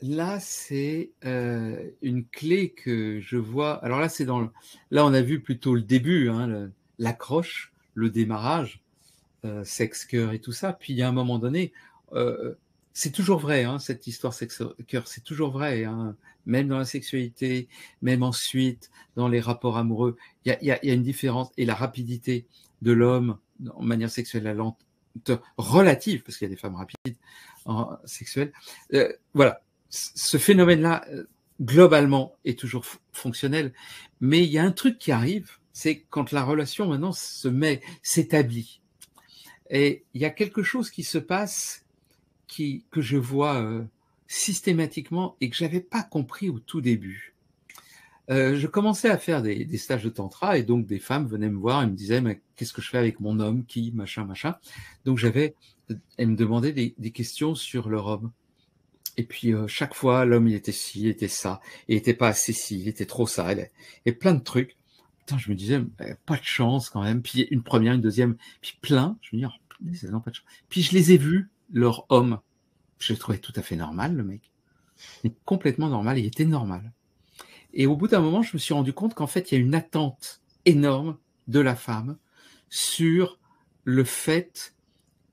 là, c'est une clé que je vois. Alors là, là, on a vu plutôt le début, hein, l'accroche, le démarrage, sexe, cœur et tout ça. Puis il y a un moment donné, euh, c'est toujours vrai, hein, cette histoire sexe, cœur, c'est toujours vrai, hein, même dans la sexualité, même ensuite dans les rapports amoureux. Il y a une différence et la rapidité de l'homme en manière sexuelle, la lenteur relative, parce qu'il y a des femmes rapides sexuelles. Voilà, ce phénomène-là, globalement, est toujours fonctionnel. Mais il y a un truc qui arrive, c'est quand la relation maintenant s'établit. Et il y a quelque chose qui se passe que je vois systématiquement et que j'avais pas compris au tout début. Je commençais à faire des stages de tantra et donc des femmes venaient me voir et me disaient mais qu'est-ce que je fais avec mon homme qui machin machin. Donc elles me demandaient des questions sur leur homme. Et puis chaque fois l'homme il était ci, il était ça, il était pas assez ci, il était trop ça, et plein de trucs. Putain, je me disais pas de chance quand même. Puis une première, une deuxième, puis plein. Je me dis non, pas de chance. Puis je les ai vus, leur homme. Je le trouvais tout à fait normal, le mec. Mais complètement normal, il était normal. Et au bout d'un moment, je me suis rendu compte qu'en fait, il y a une attente énorme de la femme sur le fait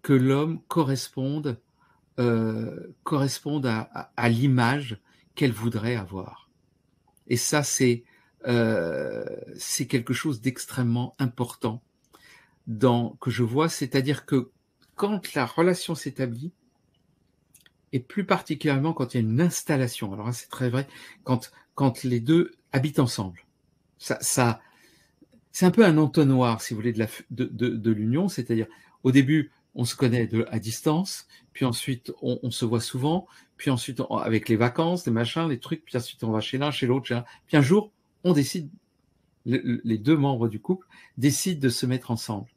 que l'homme corresponde à l'image qu'elle voudrait avoir. Et ça, c'est quelque chose d'extrêmement important que je vois, c'est-à-dire que quand la relation s'établit, et plus particulièrement quand il y a une installation, alors c'est très vrai, quand les deux habitent ensemble, ça c'est un peu un entonnoir, si vous voulez, de l'union, c'est-à-dire au début, on se connaît à distance, puis ensuite on se voit souvent, puis ensuite avec les vacances, les machins, les trucs, puis ensuite on va chez l'un, chez l'autre, puis un jour, on décide, les deux membres du couple décident de se mettre ensemble.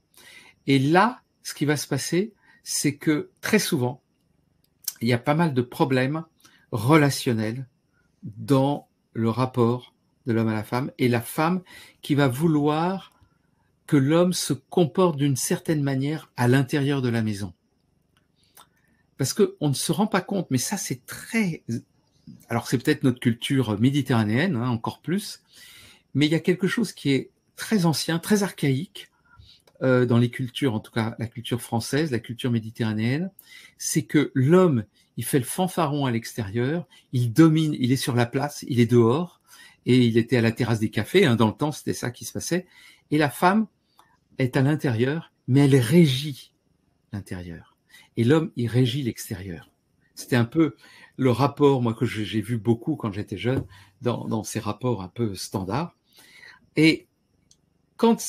Et là, ce qui va se passer, c'est que très souvent, il y a pas mal de problèmes relationnels dans le rapport de l'homme à la femme, et la femme qui va vouloir que l'homme se comporte d'une certaine manière à l'intérieur de la maison. Parce qu'on ne se rend pas compte, mais ça c'est très... Alors c'est peut-être notre culture méditerranéenne, hein, encore plus, mais il y a quelque chose qui est très ancien, très archaïque, dans les cultures, en tout cas la culture française, la culture méditerranéenne, c'est que l'homme, il fait le fanfaron à l'extérieur, il domine, il est sur la place, il est dehors, et il était à la terrasse des cafés, hein, dans le temps c'était ça qui se passait, et la femme est à l'intérieur, mais elle régit l'intérieur. Et l'homme, il régit l'extérieur. C'était un peu le rapport, moi, que j'ai vu beaucoup quand j'étais jeune, dans ces rapports un peu standards. Et quand,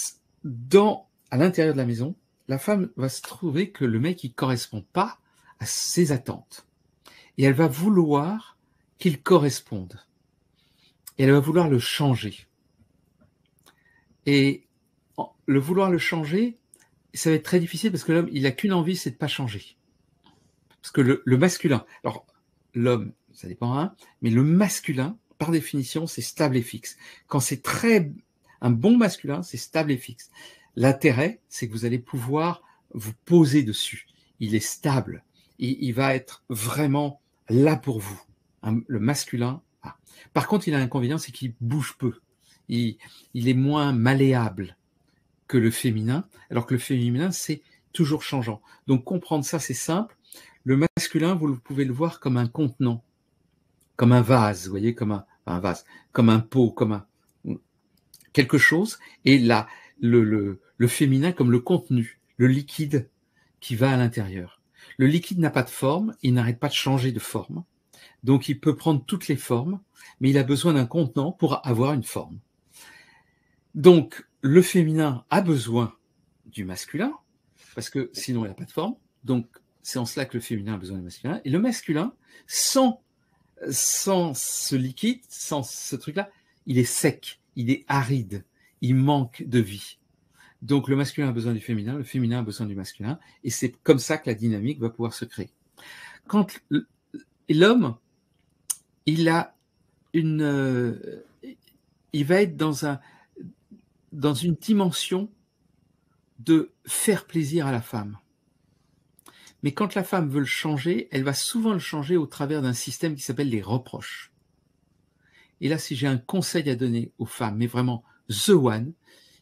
à l'intérieur de la maison, la femme va se trouver que le mec, il correspond pas à ses attentes. Et elle va vouloir qu'il corresponde. Et elle va vouloir le changer. Et le vouloir le changer, ça va être très difficile parce que l'homme, il n'a qu'une envie, c'est de pas changer. Parce que le masculin, alors l'homme, ça dépend, hein, mais le masculin, par définition, c'est stable et fixe. Quand c'est un bon masculin, c'est stable et fixe. L'intérêt, c'est que vous allez pouvoir vous poser dessus. Il est stable. Il va être vraiment là pour vous. Le masculin. Ah. Par contre, il a un inconvénient, c'est qu'il bouge peu. Il, il est moins malléable que le féminin, alors que le féminin, c'est toujours changeant. Donc comprendre ça, c'est simple. Le masculin, vous pouvez le voir comme un contenant, comme un vase, vous voyez, un vase, comme un pot, quelque chose, et là, le féminin comme le contenu, le liquide qui va à l'intérieur. Le liquide n'a pas de forme, il n'arrête pas de changer de forme, donc il peut prendre toutes les formes, mais il a besoin d'un contenant pour avoir une forme. Donc, le féminin a besoin du masculin, parce que sinon il n'a pas de forme. Donc, c'est en cela que le féminin a besoin du masculin. Et le masculin, sans ce liquide, sans ce truc-là, il est sec, il est aride, il manque de vie. Donc, le masculin a besoin du féminin, le féminin a besoin du masculin, et c'est comme ça que la dynamique va pouvoir se créer. Quand l'homme, il a il va être dans une dimension de faire plaisir à la femme. Mais quand la femme veut le changer, elle va souvent le changer au travers d'un système qui s'appelle les reproches. Et là, si j'ai un conseil à donner aux femmes, mais vraiment the one,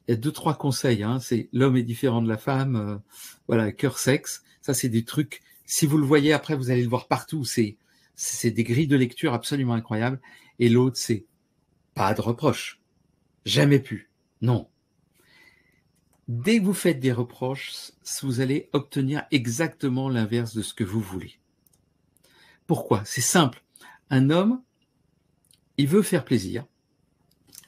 il y a 2-3 conseils, hein, c'est l'homme est différent de la femme, voilà, cœur sexe, ça c'est des trucs, si vous le voyez après, vous allez le voir partout, c'est des grilles de lecture absolument incroyables. Et l'autre, c'est pas de reproches, jamais plus, non. Dès que vous faites des reproches, vous allez obtenir exactement l'inverse de ce que vous voulez. Pourquoi? C'est simple. Un homme, il veut faire plaisir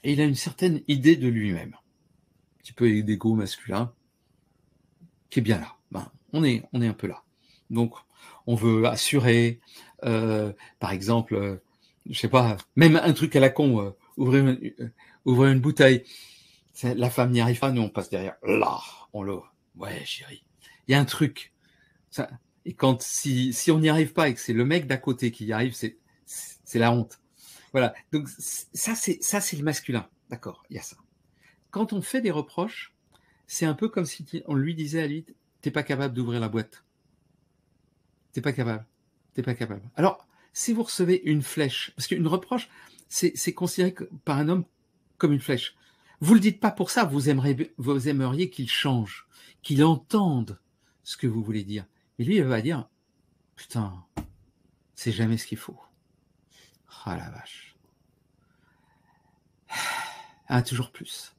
et il a une certaine idée de lui-même. Un petit peu d'ego masculin qui est bien là. Ben, on est un peu là. Donc, on veut assurer, par exemple, je sais pas, même un truc à la con, ouvrir une bouteille. La femme n'y arrive pas, nous on passe derrière. Là, on l'ouvre. Ouais, chérie. Il y a un truc. Ça, et quand si on n'y arrive pas et que c'est le mec d'à côté qui y arrive, c'est la honte. Voilà. Donc ça c'est le masculin. D'accord, il y a ça. Quand on fait des reproches, c'est un peu comme si on lui disait à lui, t'es pas capable d'ouvrir la boîte. T'es pas capable. T'es pas capable. Alors, si vous recevez une flèche, parce qu'une reproche, c'est considéré par un homme comme une flèche. Vous le dites pas pour ça, vous aimeriez qu'il change, qu'il entende ce que vous voulez dire. Et lui, il va dire, putain, c'est jamais ce qu'il faut. Ah la vache. Ah, toujours plus.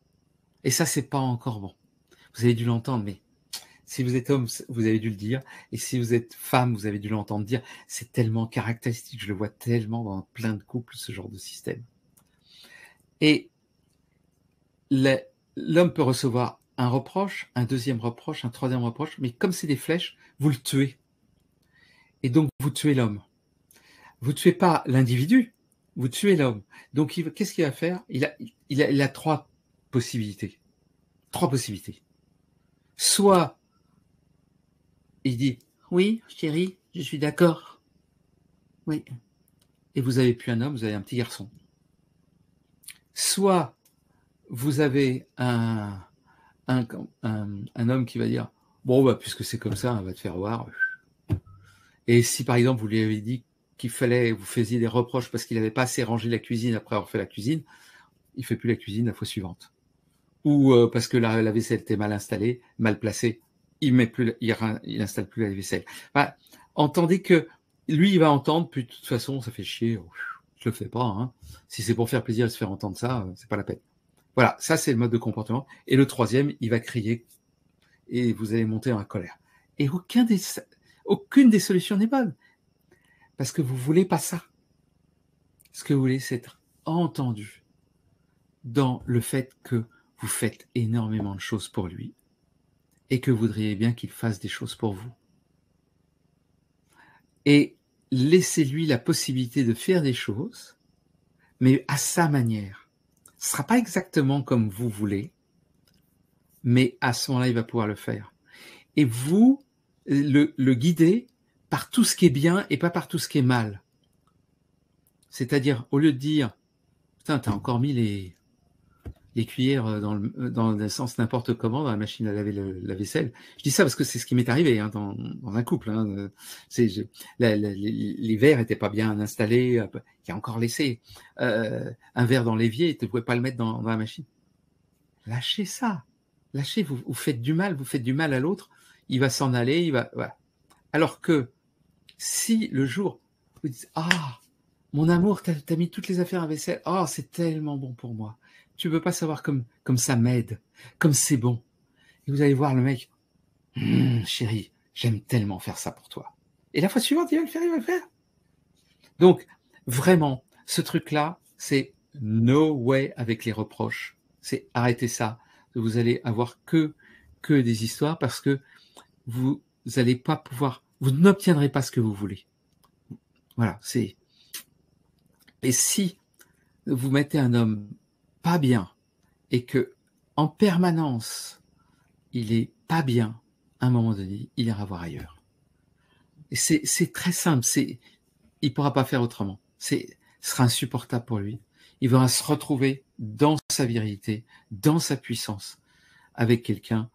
Et ça, c'est pas encore bon. Vous avez dû l'entendre, mais si vous êtes homme, vous avez dû le dire. Et si vous êtes femme, vous avez dû l'entendre dire. C'est tellement caractéristique, je le vois tellement dans plein de couples, ce genre de système. Et l'homme peut recevoir un reproche, un deuxième reproche, un troisième reproche, mais comme c'est des flèches, vous le tuez. Et donc, vous tuez l'homme. Vous ne tuez pas l'individu, vous tuez l'homme. Donc, qu'est-ce qu'il va faire? Il a 3 possibilités. 3 possibilités. Soit, il dit, oui, chérie, je suis d'accord. Oui. Et vous n'avez plus un homme, vous avez un petit garçon. Soit, vous avez un homme qui va dire, bon, bah, puisque c'est comme ça, on va te faire voir. Et si, par exemple, vous lui avez dit qu'il fallait, vous faisiez des reproches parce qu'il n'avait pas assez rangé la cuisine après avoir fait la cuisine, il ne fait plus la cuisine la fois suivante. Ou parce que la vaisselle était mal installée, mal placée, il installe plus la vaisselle. Bah, entendez que lui, il va entendre, puis de toute façon, ça fait chier, je le fais pas. Hein. Si c'est pour faire plaisir et se faire entendre ça, c'est pas la peine. Voilà, ça c'est le mode de comportement. Et le troisième, il va crier et vous allez monter en colère. Et aucune des solutions n'est bonne. Parce que vous voulez pas ça. Ce que vous voulez, c'est être entendu dans le fait que vous faites énormément de choses pour lui et que vous voudriez bien qu'il fasse des choses pour vous. Et laissez-lui la possibilité de faire des choses, mais à sa manière. Ce ne sera pas exactement comme vous voulez, mais à ce moment-là, il va pouvoir le faire. Et vous, le guidez par tout ce qui est bien et pas par tout ce qui est mal. C'est-à-dire, au lieu de dire, putain, t'as encore mis les cuillères dans le sens n'importe comment dans la machine à laver la vaisselle. Je dis ça parce que c'est ce qui m'est arrivé hein, dans un couple. Hein. Les verres n'étaient pas bien installés. Il y a encore laissé un verre dans l'évier, tu ne pouvais pas le mettre dans la machine. Lâchez ça. Lâchez, vous faites du mal, vous faites du mal à l'autre. Il va s'en aller, voilà. Alors que si le jour, vous dites « Ah, mon amour, t'as mis toutes les affaires à vaisselle. Oh, c'est tellement bon pour moi. » Tu ne peux pas savoir comme ça m'aide, comme c'est bon. Et vous allez voir le mec, chérie, j'aime tellement faire ça pour toi. Et la fois suivante, il va le faire. Donc, vraiment, ce truc-là, c'est no way avec les reproches. C'est arrêtez ça. Vous allez avoir que des histoires parce que vous n'allez pas pouvoir, vous n'obtiendrez pas ce que vous voulez. Voilà, c'est. Et si vous mettez un homme pas bien et que en permanence il est pas bien, à un moment donné, il ira voir ailleurs. Et c'est très simple, il pourra pas faire autrement. Ce sera insupportable pour lui. Il va se retrouver dans sa virilité, dans sa puissance, avec quelqu'un